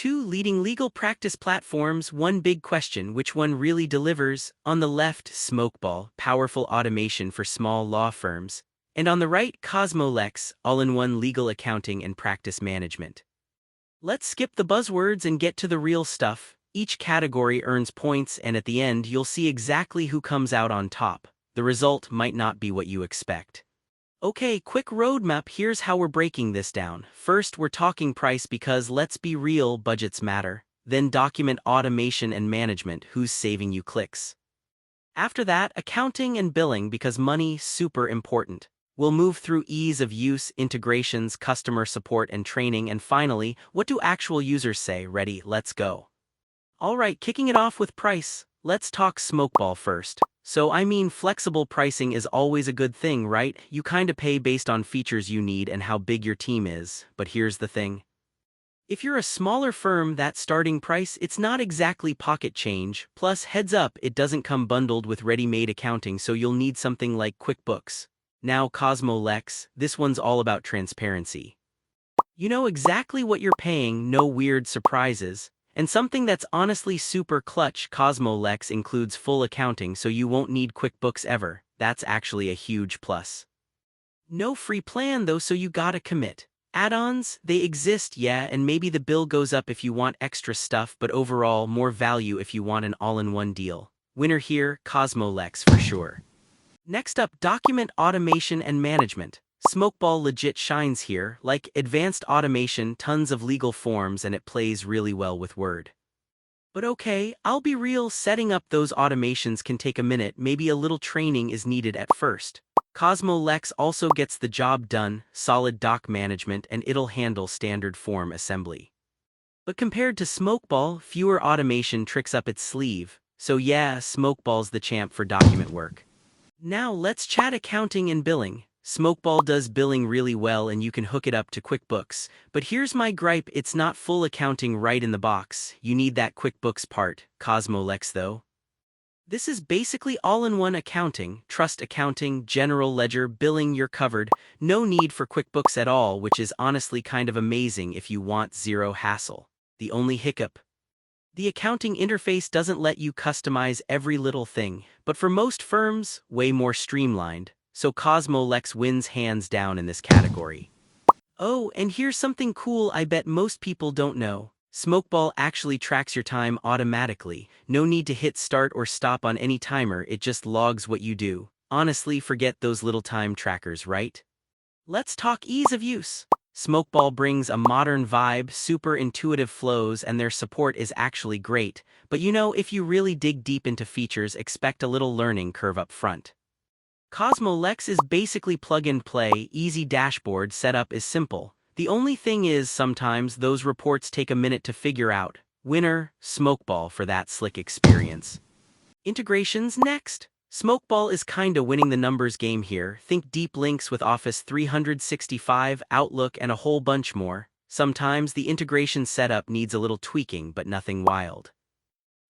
Two leading legal practice platforms, one big question, which one really delivers? On the left, Smokeball, powerful automation for small law firms. And on the right, CosmoLex, all-in-one legal accounting and practice management. Let's skip the buzzwords and get to the real stuff. Each category earns points, and at the end you'll see exactly who comes out on top. The result might not be what you expect. Okay, quick roadmap. Here's how we're breaking this down. First, we're talking price because, let's be real, budgets matter. Then document automation and management, who's saving you clicks. After that, accounting and billing because money, super important. We'll move through ease of use, integrations, customer support and training, and finally, what do actual users say? Ready, let's go. Alright, kicking it off with price. Let's talk Smokeball first. Flexible pricing is always a good thing, right? You kinda pay based on features you need and how big your team is, but here's the thing. If you're a smaller firm, that starting price, it's not exactly pocket change. Plus, heads up, it doesn't come bundled with ready-made accounting, so you'll need something like QuickBooks. Now CosmoLex, this one's all about transparency. You know exactly what you're paying, no weird surprises. And something that's honestly super clutch, CosmoLex includes full accounting, so you won't need QuickBooks ever. That's actually a huge plus. No free plan though, so you gotta commit. Add-ons, they exist, yeah, and maybe the bill goes up if you want extra stuff, but overall, more value if you want an all-in-one deal. Winner here, CosmoLex for sure. Next up, document automation and management. Smokeball legit shines here, like advanced automation, tons of legal forms, and it plays really well with Word. But okay, I'll be real, setting up those automations can take a minute, maybe a little training is needed at first. CosmoLex also gets the job done, solid doc management, and it'll handle standard form assembly. But compared to Smokeball, fewer automation tricks up its sleeve, so yeah, Smokeball's the champ for document work. Now let's chat accounting and billing. Smokeball does billing really well and you can hook it up to QuickBooks, but here's my gripe, it's not full accounting right in the box. You need that QuickBooks part. CosmoLex though. This is basically all-in-one accounting, trust accounting, general ledger, billing, you're covered. No need for QuickBooks at all, which is honestly kind of amazing if you want zero hassle. The only hiccup? The accounting interface doesn't let you customize every little thing, but for most firms, way more streamlined. So CosmoLex wins hands down in this category. Oh, and here's something cool I bet most people don't know. Smokeball actually tracks your time automatically. No need to hit start or stop on any timer, it just logs what you do. Honestly, forget those little time trackers, right? Let's talk ease of use. Smokeball brings a modern vibe, super intuitive flows, and their support is actually great. But you know, if you really dig deep into features, expect a little learning curve up front. CosmoLex is basically plug-and-play, easy dashboard setup is simple. The only thing is sometimes those reports take a minute to figure out. Winner, Smokeball for that slick experience. Integrations next. Smokeball is kinda winning the numbers game here. Think deep links with Office 365, Outlook, and a whole bunch more. Sometimes the integration setup needs a little tweaking, but nothing wild.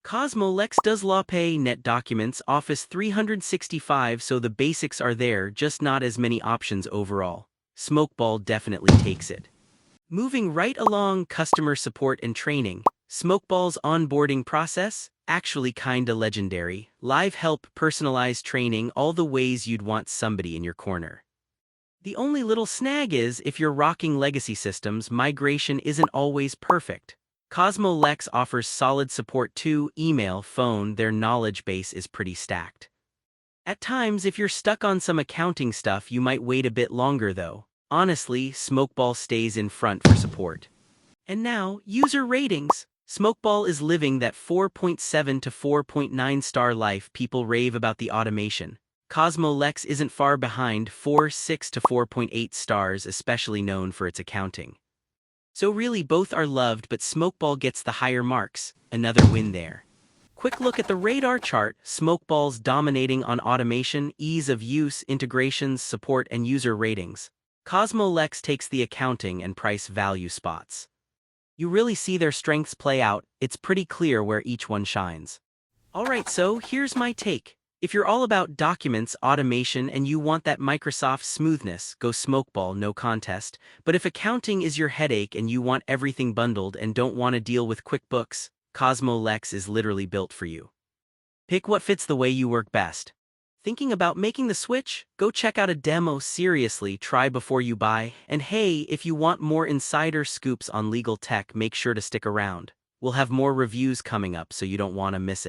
CosmoLex does LawPay, Net Documents, Office 365, so the basics are there, just not as many options overall. Smokeball definitely takes it. Moving right along, customer support and training. Smokeball's onboarding process? Actually kinda legendary. Live help, personalized training, all the ways you'd want somebody in your corner. The only little snag is, if you're rocking legacy systems, migration isn't always perfect. CosmoLex offers solid support too, email, phone, their knowledge base is pretty stacked. At times, if you're stuck on some accounting stuff, you might wait a bit longer though. Honestly, Smokeball stays in front for support. And now, user ratings. Smokeball is living that 4.7 to 4.9 star life. People rave about the automation. CosmoLex isn't far behind, 4.6 to 4.8 stars, especially known for its accounting. So really both are loved, but Smokeball gets the higher marks. Another win there. Quick look at the radar chart. Smokeball's dominating on automation, ease of use, integrations, support, and user ratings. CosmoLex takes the accounting and price value spots. You really see their strengths play out, it's pretty clear where each one shines. Alright, so here's my take. If you're all about documents, automation, and you want that Microsoft smoothness, go Smokeball, no contest. But if accounting is your headache and you want everything bundled and don't want to deal with QuickBooks, CosmoLex is literally built for you. Pick what fits the way you work best. Thinking about making the switch? Go check out a demo. Seriously, try before you buy. And hey, if you want more insider scoops on legal tech, make sure to stick around. We'll have more reviews coming up, so you don't want to miss it.